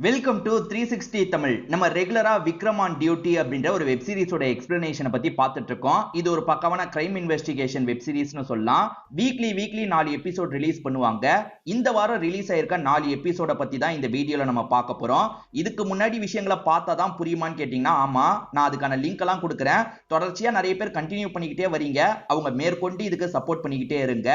Welcome to 360 Tamil. நம்ம ரெகுலரா Vikram on duty அப்படின்ற ஒரு வெப் சீரிஸோட எக்ஸ்பிளனேஷனை பத்தி பார்த்துட்டு இருக்கோம். இது ஒரு பக்கமான கிரைம் இன்வெஸ்டிகேஷன் வெப் சீரிஸ்னு சொல்லலாம். வீக்லி 4 எபிசோட் ரிலீஸ் பண்ணுவாங்க. இந்த வாரம் ரிலீஸ் ஆயிருக்க 4 எபிசோட பத்தி தான் இந்த வீடியோல நம்ம பார்க்க போறோம். இதுக்கு முன்னாடி விஷயங்களை பார்த்தா தான் புரியுமான்னு கேட்டீங்கன்னா ஆமா, நான் அதுக்கான லிங்க் எல்லாம் கொடுக்குறேன். தொடர்ச்சியா நிறைய பேர் கண்டினியூ பண்ணிக்கிட்டே வரீங்க. அவங்க மேற்கொண்டு இதுக்கு சப்போர்ட் பண்ணிக்கிட்டே இருங்க.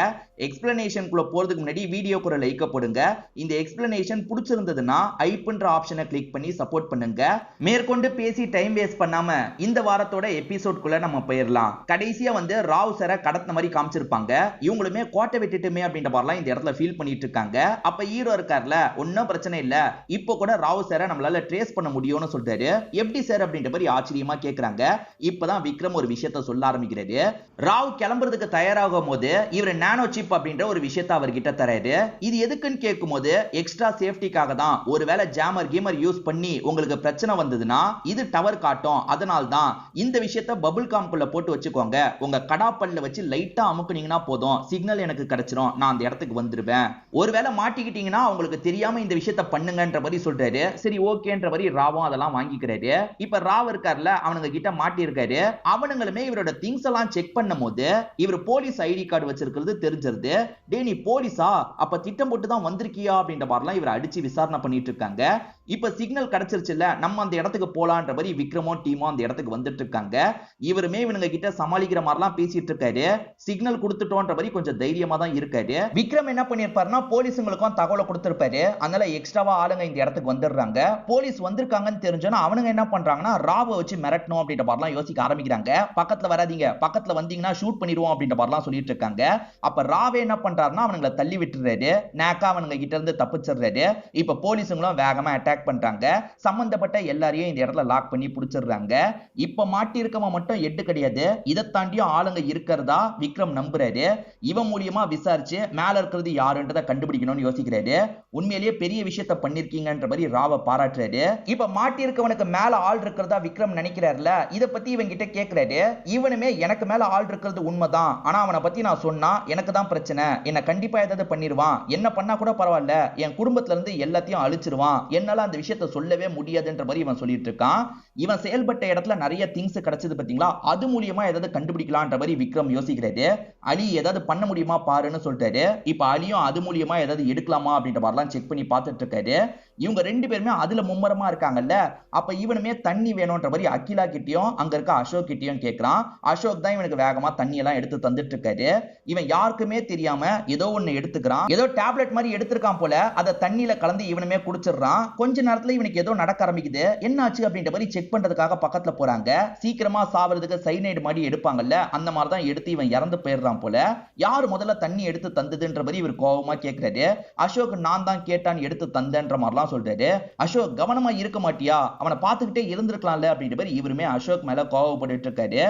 எக்ஸ்பிளனேஷனுக்குள்ள போறதுக்கு முன்னாடி வீடியோக்கு ஒரு லைக் போடுங்க. இந்த எக்ஸ்பிளனேஷன் பிடிச்சிருந்ததுன்னா ஐப் ஆப்ஷனை கிளிக் பண்ணி சப்போர்ட் பண்ணுங்க. மேற்கொண்டு பேசி டைம் வேஸ்ட் பண்ணாம இந்த வாரத்தோட எபிசோட்குள்ள நம்ம போயிடலாம். கடைசியா வந்து ராவ் சரை கடத்தின மாதிரி காமிச்சிருப்பாங்க. இவங்களுமே கோட்டை விட்டுட்டுமே அப்படின்ற மாதிரிலாம் இந்த இடத்துல ஃபீல் பண்ணிட்டு இருக்காங்க. அப்ப ஹீரோ இருக்கார்ல, ஒன்னும் பிரச்சனை இல்ல, இப்போ கூட ராவ் சரை நம்மளால ட்ரேஸ் பண்ண முடியும்னு சொல்றாரு. எப்படி சார் அப்படின்ற மாதிரி ஆச்சரியமா கேக்குறாங்க. இப்பதான் விக்ரம் ஒரு விஷயத்த சொல்ல ஆரம்பிக்கிறாரு. ராவ் கிளம்புறதுக்கு தயாராகும் போது இவர் நானோ சிப் அப்படின்ற ஒரு விஷயத்த அவர்கிட்ட தராரு. இது எதுக்குன்னு கேட்கும் போது எக்ஸ்ட்ரா சேஃப்டிக்காக தான். ஒருவேளை ஜாமர் கேமர் யூஸ் பண்ணி உங்களுக்கு பிரச்சனை வந்ததுன்னா இது டவர் காட்டும். அதனால தான் இந்த விஷயத்தை பபிள் காம்குள்ள போட்டு வச்சுக்கோங்க. உங்க கடாப்பல்ல வச்சு லைட்டா அமுக்குனீங்கன்னா போதும், சிக்னல் எனக்கு கிடைச்சிரும், நான் அந்த இடத்துக்கு வந்துருவேன். ஒருவேளை மாட்டிக்கிட்டீங்கன்னா உங்களுக்கு தெரியாம இந்த விஷயத்தை பண்ணுங்கன்ற மாதிரி சொல்றாரு. சரி ஓகேன்ற மாதிரி ராவும் அதெல்லாம் வாங்கிக்கிறாரு. இப்ப ராவ் இருக்கார்ல, அவனுங்க கிட்ட மாட்டி இருக்காரு. அவனுங்களுமே இவரோட திங்ஸ் எல்லாம் செக் பண்ணும் போது இவர் போலீஸ் ஐடி கார்டு வச்சிருக்கிறது தெரிஞ்சிருது. டே நீ போலீஸா, அப்ப திட்டம் போட்டு தான் வந்திருக்கியா அப்படின்ற மாதிரிலாம் இவர் அடிச்சு விசாரணை பண்ணிட்டு இருக்காங்க. இப்ப சிக்னல் கிடைச்சிருச்சுல, நம்ம அந்த இடத்துக்கு போலான்ற மாதிரி விக்ரமோ டீமோ அந்த இடத்துக்கு வந்துட்டு இருக்காங்க. இவருமே இவனுங்க கிட்ட சமாளிக்கிற மாதிரிலாம் பேசிட்டு இருக்காரு. சிக்னல் கொடுத்துட்டோன்ற மாதிரி கொஞ்சம் தைரியமா தான் இருக்காரு. விக்ரம் என்ன பண்ணிருப்பாருன்னா போலீஸுங்களுக்கும் தகவலை கொடுத்திருப்பாரு. அதனால எக்ஸ்ட்ராவா ஆளுங்க இந்த இடத்துக்கு வந்துடுறாங்க. போலீஸ் வந்திருக்காங்கன்னு தெரிஞ்சோன்னா அவனுங்க என்ன பண்றாங்கன்னா ராவை வச்சு மிரட்டணும் அப்படின்ற மாதிரிலாம் யோசிக்க ஆரம்பிக்கிறாங்க. பக்கத்துல வராதீங்க, பக்கத்துல வந்தீங்கன்னா ஷூட் பண்ணிடுவோம் அப்படின்ற மாதிரிலாம் சொல்லிட்டு இருக்காங்க. அப்ப ராவே என்ன பண்றாருன்னா அவனுங்களை தள்ளி விட்டுறாரு. நேக்கா அவனுங்க கிட்ட இருந்து தப்பிச்சிடுறாரு. இப்ப போலீஸுங்களும் வேகமா அட்டாக் பண்றாங்க. சம்பந்தப்பட்ட எல்லாரையும் இந்த இடத்துல லாக் பண்ணி புடிச்சிடுறாங்க. இப்ப மாட்டி இருக்கவன் மட்டும் எட்டு கிடையாது, இதை தாண்டியும் ஆளுங்க இருக்கிறதா விக்ரம் நம்புறாரு. இவன் மூலியமா விசாரிச்சு மேல இருக்கிறது யாருன்றதை கண்டுபிடிக்கணும்னு யோசிக்கிறாரு. உண்மையிலேயே பெரிய விஷயத்தை பண்ணிருக்கீங்கன்ற மாதிரி ராவை பாராட்டுறாரு. இப்ப மாட்டி இருக்கவனுக்கு மேல ஆள் இருக்கிறதா விக்ரம் நினைக்கிறாருல, இதை பத்தி இவன் கிட்ட கேட்கிறாரு. இவனுமே எனக்கு மேல ஆள் இருக்கிறது உண்மைதான், ஆனா அவனை பத்தி நான் சொன்னா எனக்கு தான் பிரச்சனை, என்ன கண்டிப்பா ஏதாவது பண்ணிடுவான், என்ன பண்ணா கூட பரவாயில்ல, என் குடும்பத்துல இருந்து எல்லாத்தையும் அழிச்சிருவான், என்னால அந்த விஷயத்தை சொல்லவே முடியாதுன்ற மாதிரி இவன் சொல்லிட்டு இருக்கான். இவன் செயல்பட்ட இடத்துல நிறைய திங்ஸ் கிடைச்சது பாத்தீங்களா, அது மூலியமா ஏதாவது கண்டுபிடிக்கலாம்ன்ற மாதிரி விக்ரம் யோசிக்கிறாரு. அலி ஏதாவது பண்ண முடியுமா பாருன்னு சொல்லிட்டாரு. இப்ப அலியும் அது மூலியமா ஏதாவது எடுக்கலாமா அப்படின்ற மாதிரிலாம் செக் பண்ணி பார்த்துட்டு இருக்காரு. இவங்க ரெண்டு பேருமே அதுல மும்மரமா இருக்காங்கல்ல. அப்ப இவனுமே தண்ணி வேணும்ன்ற மாதிரி அகிலா கிட்டயும் அங்க இருக்க அசோக் கிட்டயும் கேட்கிறான். அசோக் தான் இவனுக்கு வேகமா தண்ணி எல்லாம் எடுத்து தந்துட்டு இருக்காரு. இவன் யாருக்குமே தெரியாம ஏதோ ஒன்னு எடுத்துக்கிறான். ஏதோ டேப்லெட் மாதிரி எடுத்திருக்கான் போல, அதை தண்ணியில கலந்து இவனுமே குடிச்சிடுறான். கொஞ்ச நேரத்துல இவனுக்கு ஏதோ நடக்க ஆரம்பிக்குது. என்ன ஆச்சு அப்படின்ற மாதிரி செக் பண்றதுக்காக பக்கத்துல போறாங்க. சீக்கிரமா சாவறதுக்கு சைனைடு மாதிரி எடுப்பாங்கல்ல, அந்த மாதிரி தான் எடுத்து இவன் இறந்து போயிடுறான் போல. யாரு முதல்ல தண்ணி எடுத்து தந்ததுன்ற மாதிரி இவர் கோவமா கேட்கிறாரு. அசோக் நான் தான் கேட்டான் எடுத்து தந்தன்ற மாதிரிலாம் சொல்றாரு. அசோக் கவனமா இருக்க மாட்டியா, அவனை பார்த்துக்கிட்டே இருந்திருக்கலாம்ல அப்படின்ற மாதிரி இவருமே அசோக் மேல கோவப்பட்டு இருக்காரு.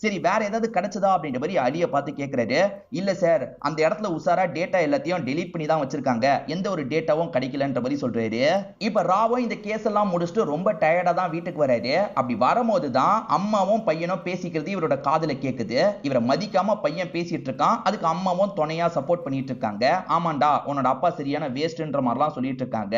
சரி வேற ஏதாவது கிடைச்சதா அப்படின்ற மாதிரி அலியை பார்த்து கேட்கிறாரு. இல்ல சார், அந்த இடத்துல உசாரா டேட்டா எல்லாத்தையும் டெலீட் பண்ணி தான் வச்சிருக்காங்க, எந்த ஒரு டேட்டாவும் கிடைக்கலன்ற மாதிரி சொல்றாரு. இப்ப ராவும் இந்த கேஸ் எல்லாம் முடிச்சுட்டு ரொம்ப டயர்டா தான் வீட்டுக்கு வராரு. அப்படி வரும்போது தான் அம்மாவும் பையனும் பேசிக்கிறது இவரோட காதுல கேக்குது. இவரை மதிக்காம பையன் பேசிட்டு இருக்கான். அதுக்கு அம்மாவும் துணையா சப்போர்ட் பண்ணிட்டு இருக்காங்க. ஆமாண்டா உன்னோட அப்பா சரியான வேஸ்ட்ன்ற மாதிரிலாம் சொல்லிட்டு இருக்காங்க.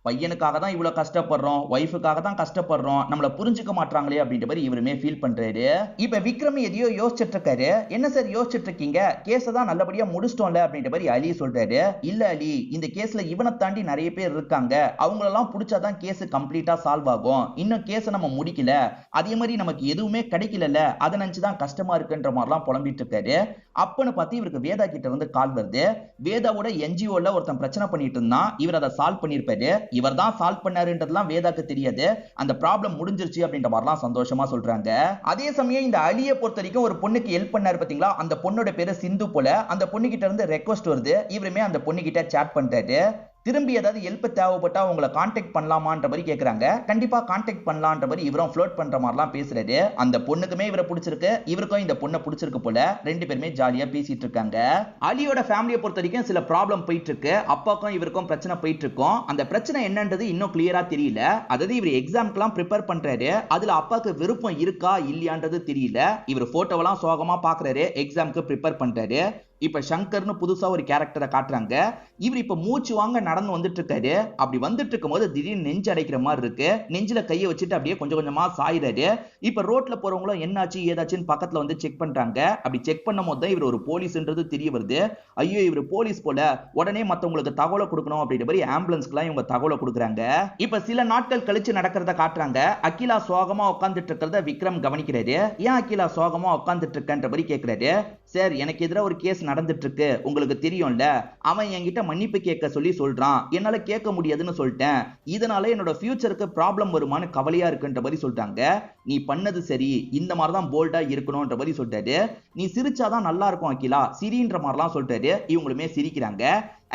பையனுக்காக தான் இவ்வளவு கஷ்டப்படுறோம், ஒய்ஃபுக்காக தான் கஷ்டப்படுறோம், நம்மள புரிஞ்சுக்க மாட்டாங்களே அப்படின்ற மாதிரி இவருமே ஃபீல் பண்றாரு. இப்ப விக்ரம் எதையோ யோசிச்சுட்டு இருக்காரு. என்ன சார் யோசிச்சுட்டு இருக்கீங்க, கேஸை தான் நல்லபடியா முடிச்சிட்டோம்ல அப்படின்ற மாதிரி அலி சொல்றாரு. இல்ல அலி, இந்த கேஸ்ல இவனை தாண்டி நிறைய பேர் இருக்காங்க, அவங்களெல்லாம் பிடிச்சாதான் கேஸ் கம்ப்ளீட்டா சால்வ் ஆகும். இன்னும் கேஸை நம்ம முடிக்கல, அதே மாதிரி நமக்கு எதுவுமே கிடைக்கல, அதை நினைச்சுதான் கஷ்டமா இருக்குன்ற மாதிரிலாம் புலம்பிட்டு இருக்காரு. அப்பன்னு பார்த்து இவருக்கு வேதா கிட்ட இருந்து கால் வருது. வேதாவோட என்ஜிஓல ஒருத்தன் பிரச்சனை பண்ணிட்டு இருந்தான், இவர் அதை சால்வ் பண்ணிருப்பாரு. இவர் தான் சால்வ் பண்ணாருன்றதுலாம் வேதாக்கு தெரியாது. அந்த ப்ராப்ளம் முடிஞ்சிருச்சு அப்படின்ற மாதிரிலாம் சந்தோஷமா சொல்றாங்க. அதே சமயம் இந்த அலியை பொறுத்த வரைக்கும் ஒரு பொண்ணுக்கு ஹெல்ப் பண்ணாரு பாத்தீங்களா, அந்த பொண்ணோட பேரு சிந்து போல. அந்த பொண்ணு கிட்ட இருந்து ரெக்வஸ்ட் வருது. இவருமே அந்த பொண்ணு கிட்ட சாட் பண்றாரு. திரும்பி ஏதாவது ஹெல்ப் தேவைப்பட்டா உங்களை கான்டாக்ட் பண்ணலாமான்ற மாதிரி கேட்கறாங்க. கண்டிப்பா கான்டாக்ட் பண்ணலான்ற மாதிரி இவரும் ஃப்ளோட் பண்ற மாதிரிலாம் பேசுறாரு. அந்த பொண்ணுக்குமே இவரை பிடிச்சிருக்கு, இவருக்கும் இந்த பொண்ணை பிடிச்சிருக்கு போல. ரெண்டு பேருமே ஜாலியா பேசிட்டு இருக்காங்க. அலியோட ஃபேமிலியை பொறுத்த வரைக்கும் சில ப்ராப்ளம் போயிட்டு இருக்கு. அப்பாக்கும் இவருக்கும் பிரச்சனை போயிட்டு இருக்கும். அந்த பிரச்சனை என்னன்றது இன்னும் கிளியரா தெரியல. அதாவது இவர் எக்ஸாம்க்குலாம் ப்ரிப்பேர் பண்றாரு. அதுல அப்பாக்கு விருப்பம் இருக்கா இல்லையான்றது தெரியல. இவர் போட்டோவெல்லாம் சோகமா பாக்குறாரு. எக்ஸாம்க்கு ப்ரிப்பேர் பண்றாரு. இப்ப சங்கர்னு புதுசா ஒரு கேரக்டரை காட்டுறாங்க. இவர் இப்ப மூச்சு வாங்க நடந்து வந்துட்டு இருக்காரு. அப்படி வந்துட்டு இருக்கும்போது திடீர்னு நெஞ்சு அடைக்கிற மாதிரி இருக்கு. நெஞ்சில கையை வச்சுட்டு அப்படியே கொஞ்சம் கொஞ்சமா சாயிறாரு. இப்ப ரோட்ல போறவங்களும் என்னாச்சு ஏதாச்சுன்னு பக்கத்துல வந்து செக் பண்றாங்க. அப்படி செக் பண்ணும் போது தான் இவர் ஒரு போலீஸ்ன்றது தெரிய வருது. ஐயோ இவர் போலீஸ் போல, உடனே மத்தவங்களுக்கு தகவலை கொடுக்கணும் அப்படின்ற மாதிரி ஆம்புலன்ஸ்க்குலாம் இவங்க தகவலை கொடுக்குறாங்க. இப்ப சில நாட்கள் கழிச்சு நடக்கிறத காட்டுறாங்க. அகிலா சோகமா உட்கார்ந்துட்டு இருக்கிறத விக்ரம் கவனிக்கிறாரு. ஏன் அகிலா சோகமா உட்கார்ந்துட்டு இருக்கன்ற மாதிரி கேட்கிறாரு. சார் எனக்கு எதிராக ஒரு கேஸ் நடந்துட்டு இருக்கு, உங்களுக்கு தெரியும்ல, அவன் என்கிட்ட மன்னிப்பு கேட்க சொல்லி சொல்றான், என்னால கேட்க முடியாதுன்னு சொல்லிட்டேன், இதனால என்னோட ஃபியூச்சருக்கு ப்ராப்ளம் வருமானு கவலையா இருக்குன்ற மாதிரி சொல்லிட்டாங்க. நீ பண்ணது சரி, இந்த மாதிரி தான் போல்டா இருக்கணும்ன்ற மாதிரி சொல்லிட்டாரு. நீ சிரிச்சாதான் நல்லா இருக்கும் அகிலா, சிரின்ற மாதிரிலாம் சொல்லிட்டாரு. இவங்களுமே சிரிக்கிறாங்க.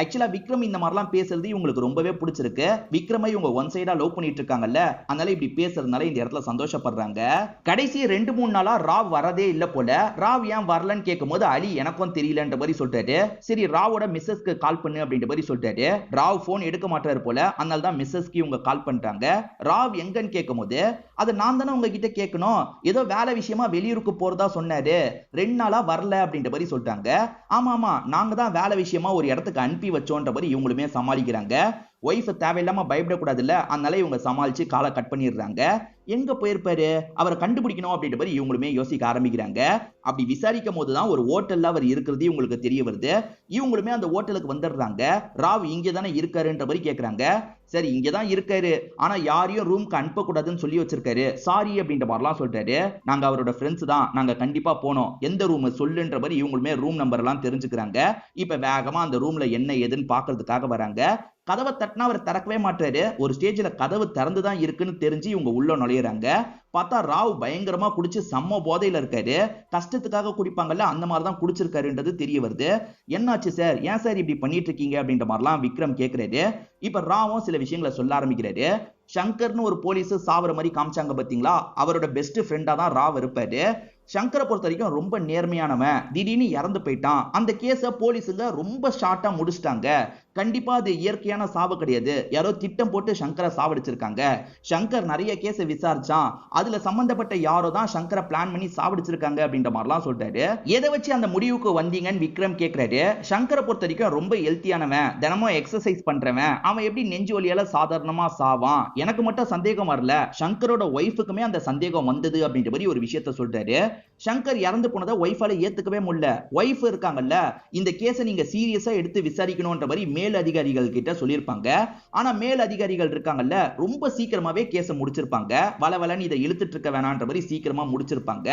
ஆக்சுவலா விக்ரம் இந்த மாதிரிலாம் பேசுறது இவங்களுக்கு ரொம்பவே பிடிச்சிருக்கு. விக்ரமை இவங்க ஒன் சைடா லவ் பண்ணிட்டு இருக்காங்கல்ல, அதனால இப்படி பேசுறதுனால இந்த இடத்துல சந்தோஷப்படுறாங்க. கடைசி 2-3 நாளா ராவ் வரதே இல்ல போல. ராவ் ஏன் வரலன்னு கேட்கும்போது அலி எனக்கும் தெரியலன்ற மாதிரி சொல்லிட்டாரு. சரி ராவோட மிஸ்ஸஸ்க்கு கால் பண்ணு அப்படின்ற மாதிரி சொல்லிட்டாரு. ராவ் போன் எடுக்க மாட்டாரு போல, அதனால தான் மிஸ்ஸஸ்க்கு இவங்க கால் பண்றாங்க. ராவ் எங்கன்னு கேட்கும்போது அது நான் தானே உங்ககிட்ட கேட்கணும், ஏதோ வேலை விஷயமா வெளியூருக்கு போறதா சொன்னாரு, 2 நாளா வரல அப்படின்ற மாதிரி சொல்லிட்டாங்க. ஆமா ஆமா நாங்க தான் வேலை விஷயமா ஒரு இடத்துக்கு அனுப்பி வச்சோன்ற மாதிரி இவங்களுமே சமாளிக்கிறாங்க. ஒய்ஃப் தேவையில்லாம பயப்படக்கூடாதுல்ல, அதனால இவங்க சமாளிச்சு காலை கட் பண்ணிடுறாங்க. எங்க போயிருப்பாரு, அவரை கண்டுபிடிக்கணும் அப்படின்ற மாதிரி இவங்களுமே யோசிக்க ஆரம்பிக்கிறாங்க. அப்படி விசாரிக்கும் போதுதான் ஒரு ஹோட்டல்ல அவர் இருக்கிறது இவங்களுக்கு தெரிய வருது. இவங்களுமே அந்த ஹோட்டலுக்கு வந்துடுறாங்க. ராவ் இங்கே தானே இருக்காருன்ற மாதிரி கேட்கறாங்க. சரி இங்கதான் இருக்காரு, ஆனா யாரையும் ரூம்க்கு அனுப்ப கூடாதுன்னு சொல்லி வச்சிருக்காரு, சாரி அப்படின்ற மாதிரிலாம் சொல்லிட்டாரு. நாங்க அவரோட ஃப்ரெண்ட்ஸ் தான், நாங்க கண்டிப்பா போனோம், எந்த ரூம் சொல்லுன்ற மாதிரி இவங்களுமே ரூம் நம்பர் எல்லாம் தெரிஞ்சுக்கிறாங்க. இப்ப வேகமா அந்த ரூம்ல என்ன ஏதுன்னு பாக்குறதுக்காக வராங்க. கதவை தட்டினா அவர் திறக்கவே மாட்டாரு. ஒரு ஸ்டேஜ்ல கதவு திறந்துதான் இருக்குன்னு தெரிஞ்சு இவங்க உள்ள நுழையிறாங்க. பார்த்தா ராவ் பயங்கரமா குடிச்சு செம்ம போதையில இருக்காரு. கஷ்டத்துக்காக குடிப்பாங்கல்ல, அந்த மாதிரி தான் குடிச்சிருக்காருன்றது தெரிய வருது. என்னாச்சு சார், ஏன் சார் இப்படி பண்ணிட்டு இருக்கீங்க அப்படின்ற மாதிரிலாம் விக்ரம் கேட்கிறாரு. இப்ப ராவும் சில விஷயங்களை சொல்ல ஆரம்பிக்கிறாரு. சங்கர்னு ஒரு போலீஸ் சாவற மாதிரி காமிச்சாங்க பாத்தீங்களா, அவரோட பெஸ்ட் ஃப்ரெண்டா தான் ராவ் இருப்பாரு. சங்கரை பொறுத்த வரைக்கும் ரொம்ப நேர்மையானவன், திடீர்னு இறந்து போயிட்டான். அந்த கேஸ போலீஸுங்க ரொம்ப ஷார்ட்டா முடிச்சிட்டாங்க. கண்டிப்பா அது இயற்கையான சாவு கிடையாது, யாரோ திட்டம் போட்டு சங்கரை சாவடிச்சிருக்காங்க. சங்கர் நிறைய கேஸ விசாரிச்சான், அதுல சம்பந்தப்பட்ட யாரோ தான் சங்கரை பிளான் பண்ணி சாவடிச்சிருக்காங்க அப்படின்ற மாதிரிலாம் சொல்றாரு. எதை வச்சு அந்த முடிவுக்கு வந்தீங்கன்னு விக்ரம் கேட்கிறாரு. சங்கரை பொறுத்த வரைக்கும் ரொம்ப ஹெல்த்தியானவன், தினமும் எக்ஸசைஸ் பண்றவன், அவன் எப்படி நெஞ்சு வலியால சாதாரணமா சாவான், எனக்கு மட்டும் சந்தேகம் வரல, சங்கரோட ஒய்ஃபுக்குமே அந்த சந்தேகம் வந்தது அப்படின்ற மாதிரி ஒரு விஷயத்த சொல்றாரு. சங்கர் இறந்து போனதை ஒய்ஃபால ஏத்துக்கவே முடியல. ஒய்ஃப் இருக்காங்கல்ல, இந்த கேஸை நீங்க சீரியஸா எடுத்து விசாரிக்கணும்ன்ற மாதிரி மேல் அதிகாரிகள் கிட்ட சொல்லியிருப்பாங்க. ஆனா மேல் அதிகாரிகள் இருக்காங்கல்ல, ரொம்ப சீக்கிரமாவே கேஸை முடிச்சிருப்பாங்க. வளவலன்னு இதை இழுத்துட்டு இருக்க வேணான்ற மாதிரி சீக்கிரமா முடிச்சிருப்பாங்க.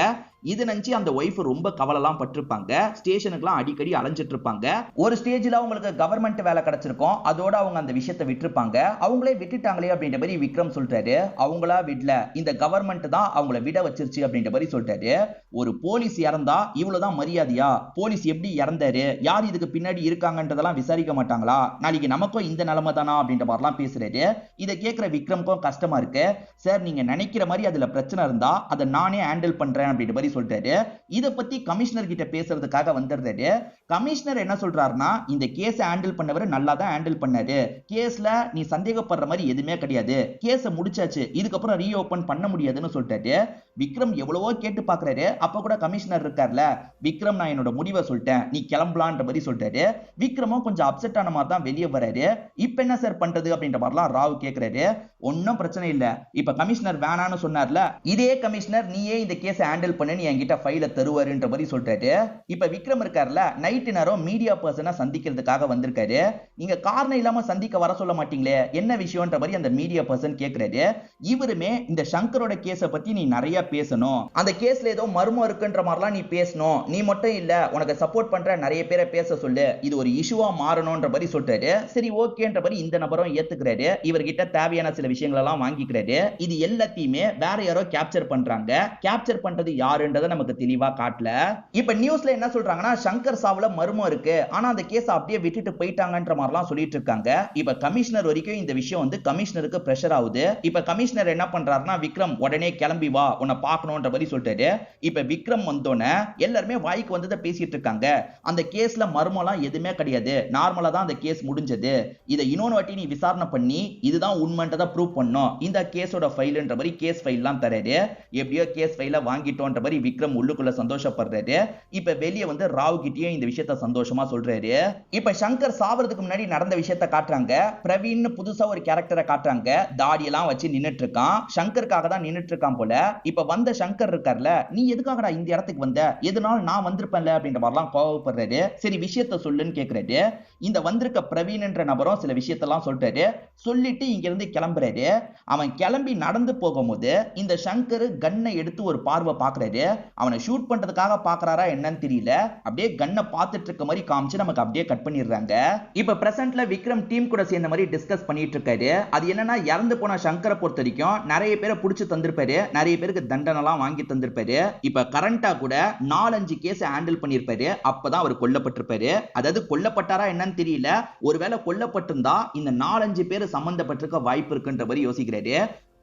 இது நினைச்சு அந்த ஒய்ஃப் ரொம்ப கவலைலாம் பட்டிருப்பாங்க. ஸ்டேஷனுக்குலாம் அடிக்கடி அலைஞ்சிட்டு இருப்பாங்க. ஒரு ஸ்டேஜ்ல அவங்களுக்கு கவர்மெண்ட் வேலை கிடைச்சிருக்கும், அதோட அவங்க அந்த விஷயத்தை விட்டுருப்பாங்க. அவங்களே விட்டுட்டாங்களே அப்படின்ற மாதிரி விக்ரம் சொல்றாரு. அவங்களா விடல, இந்த கவர்மெண்ட் தான் அவங்கள விட வச்சிருச்சு அப்படின்ற மாதிரி சொல்றாரு. ஒரு போலீஸ் இறந்தா இவ்வளவுதான் மரியாதையா, போலீஸ் எப்படி இறந்தாரு, யார் இதுக்கு பின்னாடி இருக்காங்கன்றதெல்லாம் விசாரிக்க மாட்டாங்களா, நாளைக்கு நமக்கும் இந்த நிலைமை தானா அப்படின்ற மாதிரிலாம் பேசுறாரு. இதை கேட்கிற விக்ரம்க்கும் கஷ்டமா இருக்கு. சார் நீங்க நினைக்கிற மாதிரி அதுல பிரச்சனை இருந்தா அதை நானே ஹேண்டில் பண்றேன் அப்படின்ற மாதிரி சொல்றாரு. இத பத்தி கமிஷனர் கிட்ட பேசுறதுக்காக வந்துடுறாரு. கமிஷனர் என்ன சொல்றாருன்னா, இந்த கேஸ ஹேண்டில் பண்ணவர் நல்லா தான் ஹேண்டில் பண்ணாரு, கேஸ்ல நீ சந்தேகப்படுற மாதிரி எதுவுமே கிடையாது, கேஸ முடிச்சாச்சு, இதுக்கப்புறம் ரீஓபன் பண்ண முடியாதுன்னு சொல்லிட்டாரு. விக்ரம் எவ்வளவோ கேட்டு பாக்குறாரு. அப்ப கூட கமிஷனர் இருக்கார்ல, விக்ரம் நான் என்னோட முடிவை சொல்லிட்டேன், நீ கிளம்பலான்ற மாதிரி சொல்லிட்டாரு. விக்ரமும் கொஞ்சம் அப்செட் ஆன மாதிரி தான் வெளியே வராரு. இப்ப என்ன சார் பண்றது அப்படின்ற மாதிரிலாம் ராவ் கேட்கிறாரு. ஒன்னும் பிரச்சனை இல்ல, இப்ப கமிஷனர் வேணான்னு சொன்னார்ல, இதே கமிஷனர் நீயே இந்த கேஸ ஹேண்டில் பண்ணு என்கிட்ட ஃபைல தருவாருன்ற மாதிரி சொல்லிட்டாரு. இப்ப விக்ரம் இருக்கார்ல, நைட் நேரம் மீடியா பர்சனை சந்திக்கிறதுக்காக வந்திருக்காரு. நீங்க காரணம் இல்லாம சந்திக்க வர சொல்ல மாட்டீங்களே, என்ன விஷயம்ன்ற மாதிரி அந்த மீடியா பர்சன் கேட்கிறாரு. இவருமே இந்த சங்கரோட கேஸ பத்தி நீ நிறைய பேசணும், அந்த கேஸ்ல ஏதோ மர்மம் இருக்குன்ற மாதிரிலாம் நீ பேசணும், நீ மட்டும் இல்ல உனக்கு சப்போர்ட் பண்ற நிறைய பேரை பேச சொல்லு, இது ஒரு இஷ்யூவா மாறணும்ன்ற மாதிரி சொல்றாரு. சரி ஓகேன்ற மாதிரி இந்த நபரும் ஏத்துக்கிறாரு. இவர்கிட்ட தேவையான சில விஷயங்கள் எல்லாம் வாங்கிக்கிறாரு. இது எல்லாத்தையுமே வேற யாரோ கேப்சர் பண்றாங்க. கேப்சர் பண்றது யாருன்றதை நமக்கு தெளிவா காட்டல. இப்ப நியூஸ்ல என்ன சொல்றாங்கன்னா, சங்கர் சாவுல மர்மம் இருக்கு, ஆனா அந்த கேஸ அப்படியே விட்டுட்டு போயிட்டாங்கன்ற மாதிரிலாம் சொல்லிட்டு இருக்காங்க. இப்ப கமிஷனர் வரைக்கும் இந்த விஷயம் வந்து கமிஷனருக்கு பிரஷர் ஆகுது. இப்ப கமிஷனர் என்ன பண்றாருன்னா, விக்ரம் உடனே கிளம்பி வா, உன்னை பார்க்கணும்ன்ற மாதிரி சொல்லிட்டாரு. இப்ப விக்ரம் வந்தோனே எல்லாருமே வாய்க்கு வந்ததை பேசிட்டு இருக்காங்க. அந்த கேஸ்ல மர்மம்லாம் எதுவுமே கிடையாது, நார்மலா தான் அந்த கேஸ் முடிஞ்சது, இதை இன்னொரு வாட்டி நீ விசாரணை பண்ணி இதுதான் உண்மைன்றதை ப்ரூவ் பண்ணும், இந்த கேஸோட ஃபைல்ன்ற மாதிரி கேஸ் ஃபைல்லாம் தராரு. எப்படியோ கேஸ் ஃபைல வாங்கிட்டோன்ற மாதிரி விக்ரம் உள்ளுக்குள்ள சந்தோஷப்படுறாரு. இப்ப வெளியே வந்து ராவ் கிட்டயும் இந்த விஷயத்த சந்தோஷமா சொல்றாரு. இப்ப சங்கர் சாவறதுக்கு முன்னாடி நடந்த விஷயத்த காட்டுறாங்க. பிரவீன் புதுசா ஒரு கேரக்டரை காட்டுறாங்க. தாடி எல்லாம் வச்சு நின்னுட்டு இருக்கான். சங்கருக்காக தான் நின்னுட்டு இருக்கான் போல. இப்ப வந்த சங்கர் இருக்கார்ல, நீ எதுக்காகடா இந்த இடத்துக்கு வந்த, எதனால நான் வந்திருப்பேன்ல அப்படின்ற மாதிரிலாம் கோவப்படுறாரு. சரி விஷயத்த சொல்லுன்னு கேக்குறாரு. இந்த வந்திருக்க பிரவீன் என்ற நபரும் சில விஷயத்தெல்லாம் சொல்றாரு. சொல்லிட்டு இங்க இருந்து கிளம்புறாரு. அவன் கிளம்பி நடந்து போகும்போது இந்த சங்கர் கன்னை எடுத்து ஒரு பார்வை பாக்குறாரு. அவனை ஷூட் பண்றதுக்காக பாக்குறாரா என்னன்னு தெரியல. அப்படியே கன்னை பார்த்துட்டு இருக்க மாதிரி காமிச்சு நமக்கு அப்படியே கட் பண்ணிடுறாங்க. இப்ப பிரசன்ட்ல விக்ரம் டீம் கூட சேர்ந்த மாதிரி டிஸ்கஸ் பண்ணிட்டு இருக்காரு. அது என்னன்னா, இறந்து போன சங்கரை பொறுத்த வரைக்கும் நிறைய பேரை புடிச்சு தந்திருப்பாரு, நிறைய பேருக்கு தண்டனை எல்லாம் வாங்கி தந்திருப்பாரு. இப்ப கரண்டா கூட 4-5 கேஸ் ஹேண்டில் பண்ணிருப்பாரு. அப்பதான் அவர் கொல்லப்பட்டிருப்பாரு. அதாவது கொல்லப்பட்டாரா என்னன்னு தெரியல. ஒருவேளை கொல்லப்பட்டிருந்தா இந்த 4-5 பேர் சம்பந்தப்பட்டிருக்க வாய்ப்பு இருக்குன்ற மாதிரி யோசிக்கிறாரு.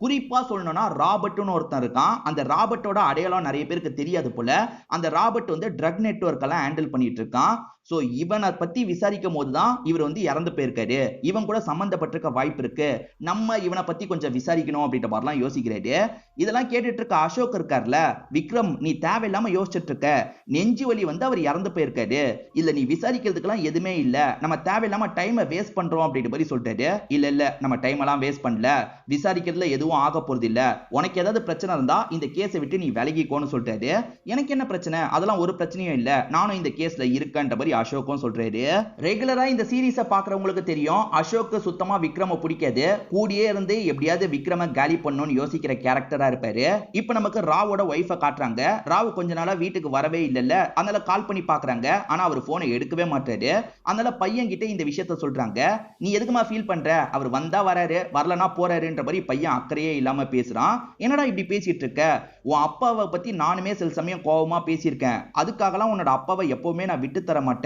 குறிப்பா சொல்லணும்னா ராபர்ட்னு ஒருத்தன் இருக்கான். அந்த ராபர்ட்டோட அடையாளம் நிறைய பேருக்கு தெரியாது போல. அந்த ராபர்ட் வந்து ட்ரக் நெட்வொர்க் எல்லாம் ஹேண்டில் பண்ணிட்டு இருக்கான். சோ இவனை பத்தி விசாரிக்கும் போதுதான் இவர் வந்து இறந்து போயிருக்காரு. இவன் கூட சம்பந்தப்பட்டிருக்க வாய்ப்பு இருக்கு. நம்ம இவனை பத்தி கொஞ்சம் விசாரிக்கணும் அப்படின்ற மாதிரிலாம் யோசிக்கிறாரு. இதெல்லாம் கேட்டுட்டு இருக்க அசோக் இருக்கார்ல, விக்ரம் நீ தேவையில்லாம யோசிச்சுட்டு இருக்க. நெஞ்சு வலி வந்து அவர் இறந்து போயிருக்காரு. இல்ல நீ விசாரிக்கிறதுக்கெல்லாம் எதுவுமே இல்ல. நம்ம தேவையில்லாம டைமை வேஸ்ட் பண்றோம் அப்படின்ற மாதிரி சொல்லிட்டாரு. இல்ல நம்ம டைம் எல்லாம் வேஸ்ட் பண்ணல. விசாரிக்கிறதுல எதுவும் ஆக போறது இல்ல. உனக்கு ஏதாவது பிரச்சனை இருந்தா இந்த கேஸை விட்டு நீ விலகிக்கோன்னு சொல்லிட்டாரு. எனக்கு என்ன பிரச்சனை, அதெல்லாம் ஒரு பிரச்சனையும் இல்ல. நானும் இந்த கேஸ்ல இருக்கேன்ற மாதிரி அசோக்கும் சொல்றாரு. ரெகுலரா இந்த சீரிஸை பாக்குறவங்களுக்கு தெரியும், அசோக்கு சுத்தமா விக்ரம பிடிக்காது. கூடியே இருந்து எப்படியாவது விக்ரம காலி பண்ணணும்னு யோசிக்கிற கேரக்டரா இருப்பாரு. இப்ப நமக்கு ராவோட ஒய்ஃபை காட்டுறாங்க. ராவ் கொஞ்ச நாளா வீட்டுக்கு வரவே இல்லைல்ல, அதனால கால் பண்ணி பாக்குறாங்க. ஆனா அவர் போனை எடுக்கவே மாட்டாரு. அதனால பையன் கிட்ட இந்த விஷயத்த சொல்றாங்க. நீ எதுக்குமா ஃபீல் பண்ற, அவர் வந்தா வராரு, வரலனா போறாருன்ற மாதிரி பையன் அக்கறையே இல்லாம பேசுறான். என்னடா இப்படி பேசிட்டு இருக்க, உன் அப்பாவை பத்தி நானுமே சில சமயம் கோபமா பேசியிருக்கேன். அதுக்காகலாம் உன்னோட அப்பாவை எப்பவுமே நான் விட்டு தர மாட்டேன்.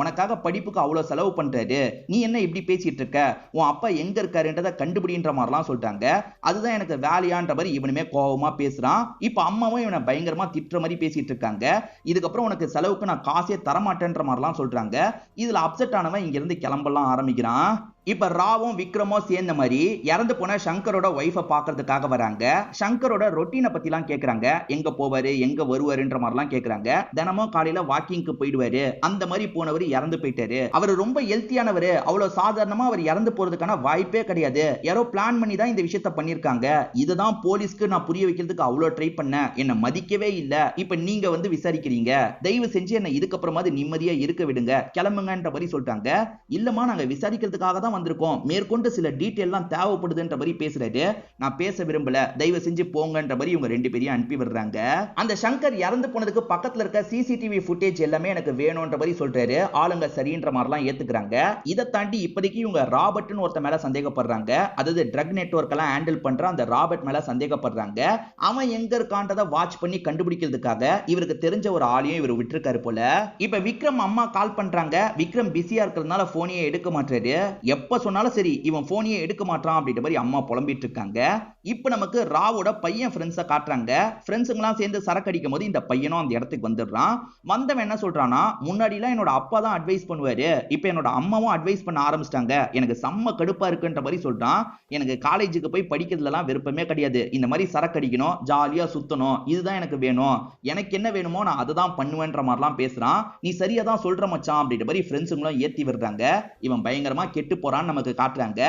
உனக்காக படிப்புக்கு அவ்வளவு செலவு பண்றாரு, நீ என்ன இப்படி பேசிட்டு இருக்க, உன் அப்பா எங்க இருக்காருன்றத கண்டுபிடின்ற மாதிரிலாம் சொல்றாங்க. அதுதான் எனக்கு வேலையான்ற மாதிரி இவனுமே கோபமா பேசுறான். இப்ப அம்மாவும் இவனை பயங்கரமா திட்டுற மாதிரி பேசிட்டு இருக்காங்க. இதுக்கப்புறம் உனக்கு செலவுக்கு நான் காசே தரமாட்டேன்ற மாதிரிலாம் சொல்றாங்க. இதுல அப்செட் ஆனவன் இங்க இருந்து கிளம்பலாம் ஆரம்பிக்கிறான். இப்ப ராவும் விக்ரமும் சேர்ந்த மாதிரி இறந்து போன சங்கரோட ஒய்ஃபை பாக்குறதுக்காக வராங்க. சங்கரோட ரொட்டீனை பத்திலாம் கேக்குறாங்க. எங்க போவாரு, எங்க வருவாருன்ற மாதிரிலாம் கேக்குறாங்க. தினமும் காலையில வாக்கிங்க்கு போயிடுவாரு. அந்த மாதிரி போனவர் இறந்து போயிட்டாரு. அவர் ரொம்ப ஹெல்த்தியானவர். அவ்வளவு சாதாரணமா அவர் இறந்து போறதுக்கான வாய்ப்பே கிடையாது. யாரோ பிளான் பண்ணி தான் இந்த விஷயத்த பண்ணிருக்காங்க. இதுதான் போலீஸ்க்கு நான் புரிய வைக்கிறதுக்கு அவ்வளவு ட்ரை பண்ணேன். என்ன மதிக்கவே இல்ல. இப்ப நீங்க வந்து விசாரிக்கிறீங்க. தயவு செஞ்சு என்ன இதுக்கப்புறமாவது நிம்மதியா இருக்க விடுங்க, கிளம்புங்கன்ற மாதிரி சொல்லிட்டாங்க. இல்லமா நாங்க விசாரிக்கிறதுக்காக தான் வந்திருக்கோம். மேற்கொண்டு சில டீடைல் எல்லாம் தேவைப்படுதுன்ற மாதிரி பேசுறாரு. நான் பேச விரும்பல, தயவு செஞ்சு போங்கன்ற மாதிரி இவங்க ரெண்டு பேரையும் அனுப்பி விடுறாங்க. அந்த சங்கர் இறந்து போனதுக்கு பக்கத்துல இருக்க சிசிடிவி ஃபுட்டேஜ் எல்லாமே எனக்கு வேணும்ன்ற மாதிரி சொல்றாரு. ஆளுங்க சரின்ற மாதிரிலாம் ஏத்துக்கிறாங்க. இதை தாண்டி இப்போதைக்கு இவங்க ராபர்ட்னு ஒருத்த மேல சந்தேகப்படுறாங்க. அதாவது ட்ரக் நெட்வொர்க் எல்லாம் ஹேண்டில் பண்ற அந்த ராபர்ட் மேல சந்தேகப்படுறாங்க. அவன் எங்க இருக்கான்றத வாட்ச் பண்ணி கண்டுபிடிக்கிறதுக்காக இவருக்கு தெரிஞ்ச ஒரு ஆளையும் இவர் விட்டுருக்காரு போல. இப்ப விக்ரம் அம்மா கால் பண்றாங்க. விக்ரம் பிஸியா இருக்கிறதுனால போனையே எடுக்க மாட்டாரு. எப்ப சொன்னாலும் சரி இவன் போனையே எடுக்க மாட்டான் அப்படின்ற மாதிரி அம்மா புலம்பிட்டு இருக்காங்க. இப்ப நமக்கு ராவோட பையன் ஃப்ரெண்ட்ஸை காட்டுறாங்க. ஃப்ரெண்ட்ஸுங்களாம் சேர்ந்து சரக்கு அடிக்கும் போது இந்த பையனும் அந்த இடத்துக்கு வந்துடுறான். வந்தவன் என்ன சொல்றானா, முன்னாடிலாம் என்னோட அப்பா தான் அட்வைஸ் பண்ணுவாரு, இப்ப என்னோட அம்மாவும் அட்வைஸ் பண்ண ஆரம்பிச்சிட்டாங்க, எனக்கு செம்ம கடுப்பா இருக்குன்ற மாதிரி சொல்றான். எனக்கு காலேஜுக்கு போய் படிக்கிறதுலாம் விருப்பமே கிடையாது. இந்த மாதிரி சரக்கு அடிக்கணும், ஜாலியா சுத்தணும், இதுதான் எனக்கு வேணும். எனக்கு என்ன வேணுமோ நான் அதை தான் பண்ணுவேன்ற மாதிரிலாம் பேசுறான். நீ சரியா தான் சொல்ற மச்சான் அப்படின்ற மாதிரி ஃப்ரெண்ட்ஸுங்களும் ஏத்தி விடுறாங்க. இவன் பயங்கரமா கெட்டு போறான்னு நமக்கு காட்டுறாங்க.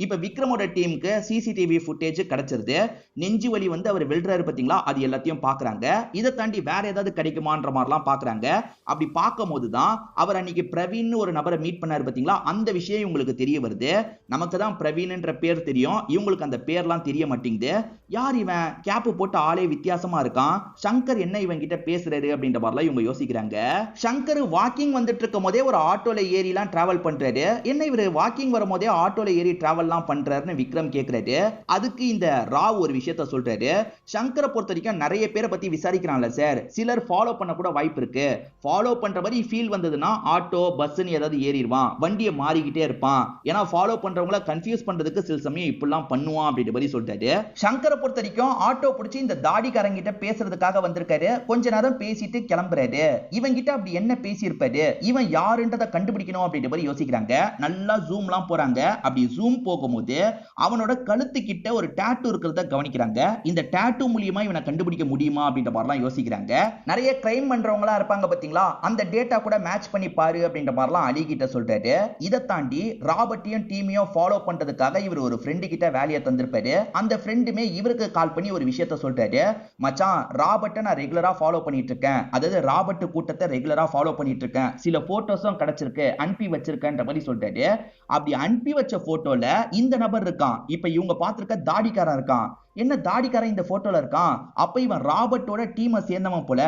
இப்ப விக்ரமோட டீமுக்கு சிசிடிவி ஃபுட்டேஜ் கிடைச்சிருது. நெஞ்சு வலி வந்து அவர் வெல்றாரு பாத்தீங்களா, அது எல்லாத்தையும் பாக்குறாங்க. இதை தாண்டி வேற ஏதாவது கிடைக்குமான்ற மாதிரிலாம் பாக்குறாங்க. அப்படி பார்க்கும் போதுதான் அவர் அன்னைக்கு பிரவீன் ஒரு நபரை மீட் பண்ணாரு பாத்தீங்களா, அந்த விஷயம் இவங்களுக்கு தெரிய வருது. நமக்கு தான் பிரவீன்ன்ற பேர் தெரியும், இவங்களுக்கு அந்த பேர்லாம் தெரிய மாட்டேங்குது. யார் இவன், கேப் போட்டு ஆளே வித்தியாசமா இருக்கான், சங்கர் என்ன இவன் கிட்ட பேசுறாரு அப்படின்ற மாதிரிலாம் இவங்க யோசிக்கிறாங்க. சங்கர் வாக்கிங் வந்துட்டு இருக்கும் போதே ஒரு ஆட்டோல ஏறிலாம் டிராவல் பண்றாரு. என்ன இவரு வாக்கிங் வரும் போதே ஆட்டோல ஏறி டிராவல் பண்றாருன்னு விக்ரம் கேக்குறாரு. அதுக்கு இந்த ராவ் ஒரு விஷயத்த சொல்றாரு. சங்கரை பொறுத்த வரைக்கும் நிறைய பேரை பத்தி விசாரிக்கிறான்ல சார், சிலர் ஃபாலோ பண்ண கூட வாய்ப்பு இருக்கு. ஃபாலோ பண்ற மாதிரி ஃபீல் வந்ததுன்னா ஆட்டோ பஸ்ன்னு ஏதாவது ஏறிடுவான், வண்டியை மாறிக்கிட்டே இருப்பான். ஏன்னா ஃபாலோ பண்றவங்கள கன்ஃபியூஸ் பண்றதுக்கு சில சமயம் இப்படிலாம் பண்ணுவான் அப்படின்ற மாதிரி சொல்றாரு. சங்கரை பொறுத்த வரைக்கும் ஆட்டோ பிடிச்சி இந்த தாடிக்காரங்கிட்ட பேசுறதுக்காக வந்திருக்காரு. கொஞ்ச நேரம் பேசிட்டு கிளம்புறாரு. இவன் கிட்ட அப்படி என்ன பேசியிருப்பாரு, இவன் யாருன்றதை கண்டுபிடிக்கணும் அப்படின்ற மாதிரி யோசிக்கிறாங்க. நல்லா ஜூம்லாம் போறாங்க. அப்படி ஜூம் போகும்போது அவனோட கழுத்து கிட்ட ஒரு டாட்டூ இருக்கிறத கவனிக்கிறாங்க. இந்த டாட்டூ மூலியமா இவனை கண்டுபிடிக்க முடியுமா அப்படின்ற மாதிரிலாம் யோசிக்கிறாங்க. நிறைய கிரைம் பண்றவங்களா இருப்பாங்க பாத்தீங்களா, அந்த டேட்டா கூட மேட்ச் பண்ணி பாரு அப்படின்ற மாதிரிலாம் அலி கிட்ட சொல்றாரு. இதை தாண்டி ராபர்ட்டையும் டீமையும் ஃபாலோ பண்றதுக்காக இவர் ஒரு ஃப்ரெண்டு கிட்ட வேலையை தந்திருப்பாரு. அந்த ஃப்ரெண்டுமே இவருக்கு கால் பண்ணி ஒரு விஷயத்த சொல்றாரு. மச்சான், ராபர்ட்டை நான் ரெகுலரா ஃபாலோ பண்ணிட்டு இருக்கேன், அதாவது ராபர்ட் கூட்டத்தை ரெகுலரா ஃபாலோ பண்ணிட்டு இருக்கேன், சில போட்டோஸும் கிடைச்சிருக்கு, அனுப்பி வச்சிருக்கேன்ற மாதிரி சொல்றாரு. அப்படி அனுப்பி வச்ச போட்டோல இந்த நபர் இருக்கான். இப்ப இவங்க பார்த்திருக்க தாடிக்காரன் இருக்கான். என்ன தாடிக்காரன் இந்த போட்டோல இருக்கான்? அப்ப இவன் ராபர்ட்டோட டீமை சேர்ந்தவன் போல.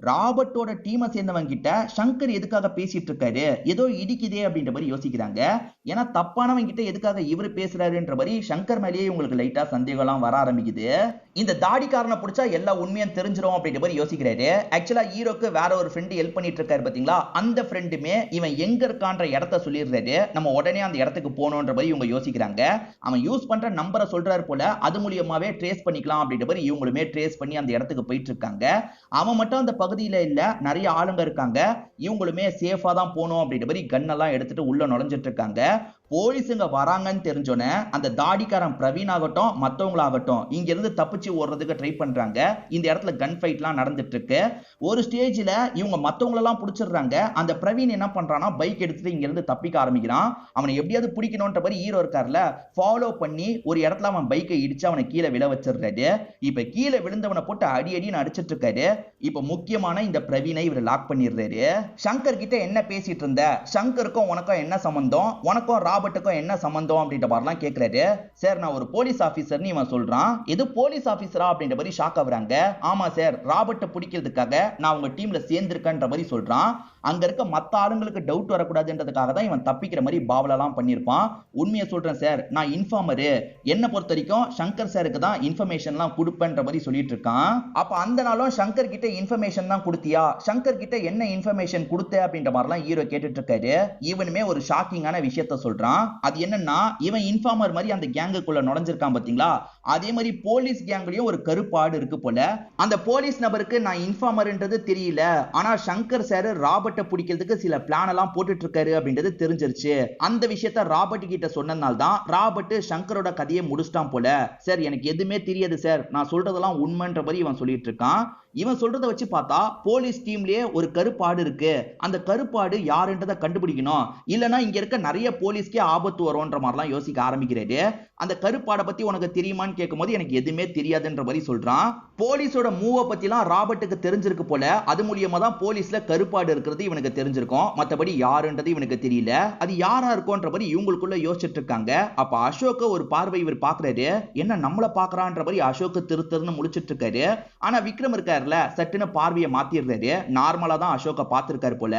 ராபர்ட்டோட டீமை சேர்ந்தவன் கிட்ட சங்கர் எதுக்காக பேசிட்டு இருக்காரு, ஏதோ இடிக்குதே அப்படின்ற மாதிரி யோசிக்கிறாங்க. ஏன்னா தப்பானவன் கிட்ட எதுக்காக இவர் பேசுறாருன்ற மாதிரி சங்கர் மேலேயே உங்களுக்கு லைட்டா சந்தேகம்லாம் வர ஆரம்பிக்குது. இந்த தாடிக்காரனை பிடிச்சா எல்லா உண்மையும் தெரிஞ்சிரும் அப்படின்ற மாதிரி யோசிக்கிறாரு. ஆக்சுவலா ஹீரோக்கு வேற ஒரு ஃப்ரெண்டு ஹெல்ப் பண்ணிட்டு இருக்காரு பாத்தீங்களா, அந்த ஃப்ரெண்டுமே இவன் எங்க இருக்கான்ற இடத்த சொல்லிடுறாரு. நம்ம உடனே அந்த இடத்துக்கு போகணுன்ற மாதிரி இவங்க யோசிக்கிறாங்க. அவன் யூஸ் பண்ற நம்பரை சொல்றாரு போல, அது மூலியமாவே ட்ரேஸ் பண்ணிக்கலாம் அப்படின்ற மாதிரி இவங்களுமே ட்ரேஸ் பண்ணி அந்த இடத்துக்கு போயிட்டு இருக்காங்க. அவன் மட்டும் அந்த பகுதியில இல்ல, நிறைய ஆளுங்க இருக்காங்க. இவங்களுமே சேஃபா தான் போகணும் அப்படின்ற மாதிரி கன் எல்லாம் எடுத்துட்டு உள்ள நுழைஞ்சிட்டு இருக்காங்க. போலீஸுங்க வராங்கன்னு தெரிஞ்சோன்னே அந்த தாடிக்காரன் பிரவீன் ஆகட்டும் மத்தவங்களாகட்டும் இங்க இருந்து தப்பிச்சு ஓடுறதுக்கு ட்ரை பண்றாங்க. இந்த இடத்துல கன் ஃபைட்லாம் நடந்துட்டு இருக்கு. ஒரு ஸ்டேஜ்ல இவங்க மத்தவங்களெல்லாம் பிடிச்சிடுறாங்க. அந்த பிரவீன் என்ன பண்றானா, பைக் எடுத்துட்டு இங்க இருந்து தப்பிக்க ஆரம்பிக்கிறான். அவனை எப்படியாவது பிடிக்கணும்ன்ற மாதிரி ஹீரோ இருக்கார்ல, ஃபாலோ பண்ணி ஒரு இடத்துல அவன் பைக்கை இடிச்சு அவனை கீழே விழ வச்சிடுறாரு. இப்ப கீழே விழுந்தவனை போட்டு அடி அடின்னு அடிச்சிட்டு இருக்காரு. இப்ப முக்கியமான இந்த பிரவீனை இவர் லாக் பண்ணிடுறாரு. சங்கர் கிட்ட என்ன பேசிட்டு இருந்த, சங்கருக்கும் உனக்கும் என்ன சம்பந்தம், உனக்கும் ராபர்ட்டுக்கும் என்ன சம்பந்தம் அப்படின்ற மாதிரிலாம் கேட்கிறாரு. சார், நான் ஒரு போலீஸ் ஆபீசர்னு இவன் சொல்றான். இது போலீஸ் ஆபீசரா அப்படின்ற மாதிரி ஷாக் ஆகுறாங்க. ஆமா சார், ராபர்ட்டை பிடிக்கிறதுக்காக நான் உங்க டீம்ல சேர்ந்திருக்கேன்ற மாதிரி சொல்றான். அங்க இருக்க மத்த ஆளுங்களுக்கு டவுட் வரக்கூடாதுன்றதுக்காக தான் இவன் தப்பிக்கிற மாதிரி பாவலெல்லாம் பண்ணிருப்பான். உண்மையை சொல்றேன் சார், நான் இன்ஃபார்மரு, என்ன பொறுத்த வரைக்கும் சங்கர் சாருக்கு தான் இன்ஃபர்மேஷன்லாம் கொடுப்பேன்ற மாதிரி சொல்லிட்டு இருக்கான். அப்ப அந்த நாளும் சங்கர் கிட்ட இன்ஃபர்மேஷன் தான் கொடுத்தியா, சங்கர் கிட்ட என்ன இன்ஃபர்மேஷன் கொடுத்த அப்படின்ற மாதிரிலாம் ஹீரோ கேட்டுட்டு இருக்காரு. இவனுமே ஒரு ஷாக்கிங்கான விஷயத்த சொல்றான். அது என்னன்னா, இவன் இன்ஃபார்மர் மாதிரி அந்த கேங்குக்குள்ள நுழைஞ்சிருக்கான் பாத்தீங்களா, அதே மாதிரி போலீஸ் கேங்லயும் ஒரு கருப்பாடு இருக்கு போல. அந்த போலீஸ் நபருக்கு நான் இன்ஃபார்மர்ன்றது தெரியல, ஆனா சங்கர் சார் ராபர்ட் பிடிக்கிறதுக்கு சில பிளான் எல்லாம் போட்டுட்டு இருக்காரு அப்படின்றது தெரிஞ்சிருச்சு. அந்த விஷயத்தை ராபர்ட் கிட்ட சொன்னதால தான் ராபர்ட் சங்கரோட கதையை முடிச்சிட்டான் போல. சார், எனக்கு எதுவுமே தெரியாது சார், நான் சொல்றதெல்லாம் உண்மைன்ற மாதிரி இவன் சொல்லிட்டு இருக்கான். இவன் சொல்றதை வச்சு பார்த்தா போலீஸ் டீம்லயே ஒரு கருப்பாடு இருக்கு. அந்த கருப்பாடு யாருன்றதை கண்டுபிடிக்கணும், இல்லனா இங்க இருக்க நிறைய போலீஸ்க்கே ஆபத்து வரும்ன்ற மாதிரிலாம் யோசிக்க ஆரம்பிக்கிறாரு. அந்த கருப்பாடை பத்தி உனக்கு தெரியுமான்னு கேட்கும்போது எனக்கு எதுவுமே தெரியாதுன்ற மாதிரி சொல்றான். போலீஸோட மூவ பத்திலாம் ராபர்ட்டுக்கு தெரிஞ்சிருக்கு போல. அது மூலியமா தான் போலீஸ்ல கருப்பாடு இருக்கிறது இவனுக்கு தெரிஞ்சிருக்கும். மத்தபடி யாருன்றது இவனுக்கு தெரியல. அது யாரா இருக்கும்ன்ற மாதிரி இவங்களுக்குள்ள யோசிச்சுட்டு இருக்காங்க. அப்ப அசோக்க ஒரு பார்வை இவர் பாக்குறாரு. என்ன நம்மள பாக்குறான்ற மாதிரி அசோக் திருத்தர்னு முழிச்சிட்டு இருக்காரு. ஆனா விக்ரம் இருக்காருல, சட்டுன்னு பார்வையை மாத்திடுறாரு. நார்மலா தான் அசோக்க பாத்திருக்காரு போல.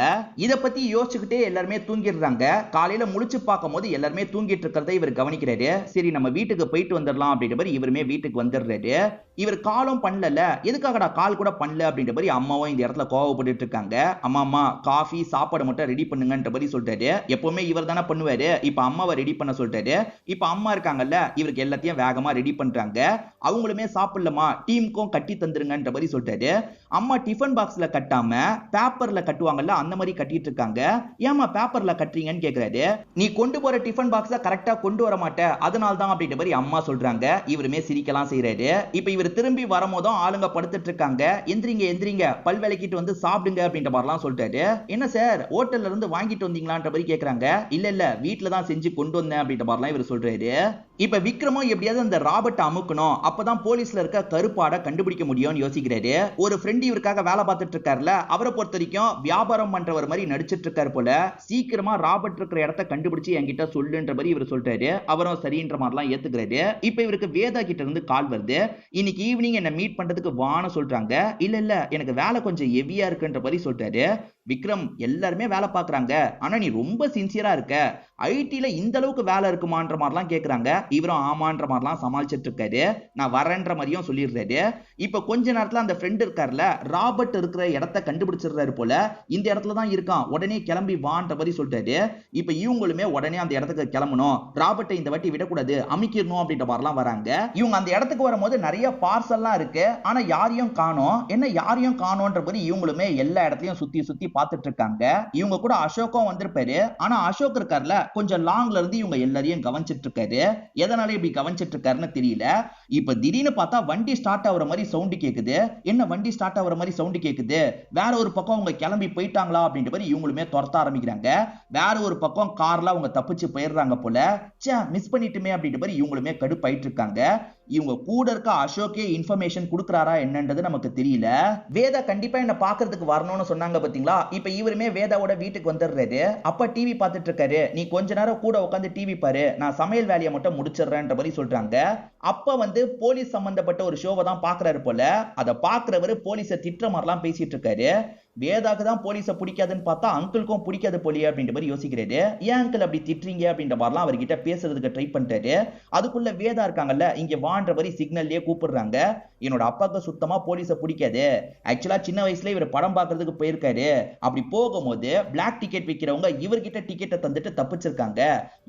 இத பத்தி யோசிச்சுக்கிட்டே எல்லாருமே தூங்கிடுறாங்க. காலையில முழிச்சு பார்க்கும் போது எல்லாருமே தூங்கிட்டு இருக்கிறத இவர் கவனிக்கிறாரு. சரி, நம்ம வீட்டுக்கு போயிட்டு வந்துடலாம் அப்படின்ற மாதிரி இவருமே வீட்டுக்கு வந்துடுறாரு. இவர் காலும் பண்ணல, எதுக்காகடா கால் கூட பண்ணல அப்படின்ற மாதிரி அம்மாவும் இந்த இடத்துல கோவப்பட்டு இருக்காங்க. அம்மா காஃபி சாப்பாடு மட்டும் ரெடி பண்ணுங்கன்ற மாதிரி சொல்றாரு. எப்பவுமே இவர் தானே பண்ணுவாரு, இப்ப அம்மாவை ரெடி பண்ண சொல்றாரு. இப்ப அம்மா இருக்காங்கல்ல, இவருக்கு எல்லாத்தையும் வேகமா ரெடி பண்றாங்க. அவங்களுமே சாப்பிடலமா, டீமுக்கும் கட்டி தந்துருங்கன்ற மாதிரி சொல்றாரு. அம்மா டிஃபன் பாக்ஸ்ல கட்டாம பேப்பர்ல கட்டுவாங்கல்ல, அந்த மாதிரி கட்டிட்டு இருக்காங்க. ஏமா பேப்பர்ல கட்டுறீங்கன்னு கேக்குறாரு. நீ கொண்டு போற டிஃபன் பாக்ஸ கரெக்டா கொண்டு வர மாட்ட, அதனால தான் அப்படின்ற மாதிரி அம்மா சொல்றாங்க. இவருமே சிரிக்கலாம் செய்யறாரு. இப்ப இவர் திரும்பி வரும்போதும் ஆளுங்க படுத்துட்டு இருக்காங்க. எந்திரிங்க எந்திரிங்க, பல் விளக்கிட்டு வந்து சாப்பிடுங்க அப்படின்ற மாதிரிலாம் சொல்றாரு. என்ன சார், ஹோட்டல்ல இருந்து வாங்கிட்டு வந்தீங்களான்ற மாதிரி கேக்குறாங்க. இல்ல வீட்டுல தான் செஞ்சு கொண்டு வந்தேன் அப்படின்ற மாதிரிலாம் இவர் சொல்றாரு. இப்ப விக்ரமும் எப்படியாவது அந்த ராபர்ட் அமுக்கணும், அப்பதான் போலீஸ்ல இருக்க கருப்பாட கண்டுபிடிக்க முடியும்னு யோசிக்கிறாரு. ஒரு ஃப்ரெண்ட் இவருக்காக வேலை பார்த்துட்டு இருக்காருல, அவரை பொறுத்த வரைக்கும் வியாபாரம் பண்றவர் மாதிரி நடிச்சிட்டு இருக்காரு போல. சீக்கிரமா ராபர்ட் இருக்கிற இடத்த கண்டுபிடிச்சு என்கிட்ட சொல்லுன்ற மாதிரி இவர் சொல்றாரு. அவரும் சரின்ற மாதிரிலாம் ஏத்துக்கிறாரு. இப்ப இவருக்கு வேதா கிட்ட இருந்து கால் வருது. இன்னைக்கு ஈவினிங் என்ன மீட் பண்றதுக்கு வான்னு சொல்றாங்க. இல்ல எனக்கு வேலை கொஞ்சம் ஹெவியா இருக்குன்ற மாதிரி சொல்றாரு. விக்ரம், எல்லாருமே வேலை பார்க்கறாங்க, ஆனா நீ ரொம்ப சின்சியரா இருக்க, ஐடில இந்த அளவுக்கு வேலை இருக்குமான்ற மாதிரிலாம் கேக்குறாங்க. இவரும் ஆமான்ற மாதிரிலாம் சமாளிச்சிட்டு இருக்காரு. நான் வரேன்ற மாதிரியும் சொல்லிடுறாரு. இப்ப கொஞ்ச நேரத்துல அந்த ஃப்ரெண்ட் இருக்காருல, ராபர்ட் இருக்கிற இடத்த கண்டுபிடிச்சிடுறாரு போல. இந்த இடத்துல தான் இருக்கான், உடனே கிளம்பி வான்ற மாதிரி சொல்றாரு. இப்ப இவங்களுமே உடனே அந்த இடத்துக்கு கிளம்பணும், ராபர்ட்டை இந்த வாட்டி விடக்கூடாது, அமைக்கிடணும் அப்படின்ற மாதிரிலாம் வராங்க. இவங்க அந்த இடத்துக்கு வரும்போது நிறைய பார்சல்லாம் இருக்கு, ஆனா யாரையும் காணோம். என்ன யாரையும் காணோன்ற மாதிரி இவங்களுமே எல்லா இடத்துலயும் சுத்தி சுத்தி பார்த்துட்டு இருக்காங்க. இவங்க கூட அசோக்கும் வந்திருப்பாரு. ஆனா அசோக் இருக்கார்ல கொஞ்சம் லாங்ல இருந்து இவங்க எல்லாரையும் கவனிச்சிட்டு இருக்காரு. எதனால இப்படி கவனிச்சிட்டு இருக்காருன்னு தெரியல. இப்ப திடீர்னு பார்த்தா வண்டி ஸ்டார்ட் ஆகுற மாதிரி சவுண்ட் கேக்குது. என்ன வண்டி ஸ்டார்ட் ஆகுற மாதிரி சவுண்ட் கேக்குது, வேற ஒரு பக்கம் அவங்க கிளம்பி போயிட்டாங்களா அப்படின்ற மாதிரி இவங்களுமே துரத்த ஆரம்பிக்கிறாங்க. வேற ஒரு பக்கம் கார்ல அவங்க தப்பிச்சு போயிடுறாங்க போல. மிஸ் பண்ணிட்டுமே அப்படின்ற மாதிரி இவங்களுமே கடுப்பாயிட்டு இருக்காங்க. இவங்க கூட இருக்க அசோக்கே இன்ஃபர்மேஷன் கொடுக்கறாரா என்னன்றது நமக்கு தெரியல. வேதா கண்டிப்பா என்ன பாக்குறதுக்கு வரணும்னு சொன்னாங்க பாத்தீங்களா. இப்ப இவருமே வேதாவோட வீட்டுக்கு வந்துடுறாரு. அப்ப டிவி பார்த்துட்டு இருக்காரு. நீ கொஞ்ச நேரம் கூட உட்காந்து டிவி பாரு, நான் சமையல் வேலையை மட்டும் முடிச்சிடுறேன்ற மாதிரி சொல்றாங்க. அப்ப வந்து போலீஸ் சம்பந்தப்பட்ட ஒரு ஷோவை தான் பாக்குறாரு போல. அதை பாக்குறவரு போலீஸை திட்டுற மாதிரிலாம் பேசிட்டு இருக்காரு. வேதாக்கு தான் போலீஸை பிடிக்காதுன்னு பார்த்தா அங்கிளுக்கும் பிடிக்காது போலியே அப்படின்ற மாதிரி யோசிக்கிறாரு. ஏன் அங்கிள் அப்படி திட்டுறீங்க அப்படின்ற மாதிரிலாம் அவர்கிட்ட பேசுறதுக்கு ட்ரை பண்றாரு. அதுக்குள்ள வேதா இருக்காங்கல்ல, இங்க வான்ற மாதிரி சிக்னல்லே கூப்பிடுறாங்க. என்னோட அப்பாவுக்கு சுத்தமா போலீஸை பிடிக்காது. ஆக்சுவலா சின்ன வயசுல இவர் படம் பார்க்கறதுக்கு போயிருக்காரு. அப்படி போகும்போது பிளாக் டிக்கெட் விற்கிறவங்க இவர்கிட்ட டிக்கெட்டை தந்துட்டு தப்பிச்சிருக்காங்க.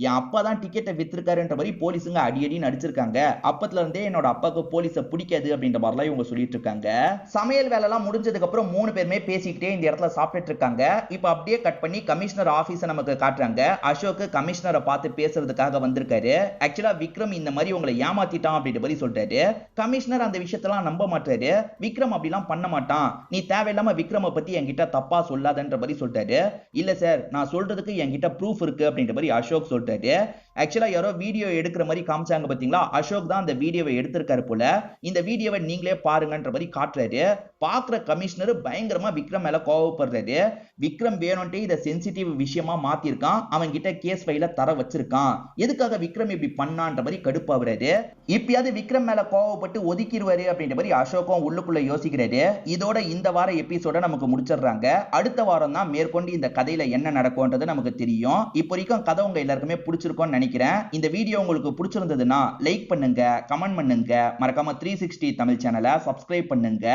என் அப்பா தான் டிக்கெட்டை வித்திருக்காருன்ற மாதிரி போலீஸுங்க அடி நடிச்சிருக்காங்க. அப்பத்துல இருந்தே என்னோட அப்பாவுக்கு போலீஸை பிடிக்காது அப்படின்ற மாதிரிலாம் இவங்க சொல்லிட்டு இருக்காங்க. சமையல் வேலை எல்லாம் முடிஞ்சதுக்கு அப்புறம் 3 பேருமே பேசிக்கிட்டே இந்த இடத்துல சாப்பிட்டுட்டு இருக்காங்க. இப்ப அப்படியே கட் பண்ணி கமிஷனர் ஆபீஸ நமக்கு காட்டுறாங்க. அசோக் கமிஷனரை பார்த்து பேசுறதுக்காக வந்திருக்காரு. ஆக்சுவலா விக்ரம் இந்த மாதிரி உங்களை ஏமாத்திட்டான் அப்படின்ற மாதிரி சொல்றாரு. கமிஷனர் அந்த விஷயத்தெல்லாம் நம்ப மாட்டாரு. விக்ரம் அப்படிலாம் பண்ண மாட்டான், நீ தேவையில்லாம விக்ரம பத்தி என்கிட்ட தப்பா சொல்லாதன்ற மாதிரி சொல்றாரு. இல்ல சார், நான் சொல்றதுக்கு என்கிட்ட ப்ரூஃப் இருக்கு அப்படின்ற மாதிரி அசோக் சொல்றாரு. ஆக்சுவலா யாரோ வீடியோ எடுக்கிற மாதிரி காமிச்சாங்க பாத்தீங்களா, அசோக் தான் அந்த வீடியோவை எடுத்திருக்காரு போல. இந்த வீடியோவை நீங்களே பாருங்கன்ற மாதிரி காட்டுறாரு. பாக்குற கமிஷனர் பயங்கரமா விக்ரம் மேல கோவப்படுறாரு. விக்ரம் வேணும்ட்டே இத சென்சிட்டிவ் விஷயமா மாத்திருக்கான், அவன் கிட்ட கேஸ் ஃபைல தர வச்சிருக்கான், எதுக்காக விக்ரம் இப்படி பண்ணான்ற மாதிரி கடுப்பாவறாரு. இப்பயாவது விக்ரம் மேல கோவப்பட்டு ஒதுக்கிடுவாரு அப்படின்ற மாதிரி அசோக்கும் உள்ளுக்குள்ள யோசிக்கிறாரு. இதோட இந்த வார எபிசோட நமக்கு முடிச்சிடுறாங்க. அடுத்த வாரம் தான் மேற்கொண்டு இந்த கதையில என்ன நடக்கும்ன்றது நமக்கு தெரியும். இப்போ வரைக்கும் கதை உங்க எல்லாருக்குமே பிடிச்சிருக்கும்னு நினைக்கிறேன். இந்த வீடியோ உங்களுக்கு பிடிச்சிருந்ததுன்னா லைக் பண்ணுங்க, கமெண்ட் பண்ணுங்க, மறக்காம 360 தமிழ் சேனலை சப்ஸ்கிரைப் பண்ணுங்க.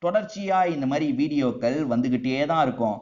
தொடர்ச்சியா இந்த மாதிரி வீடியோக்கள் வந்துகிட்டே தான் இருக்கும்.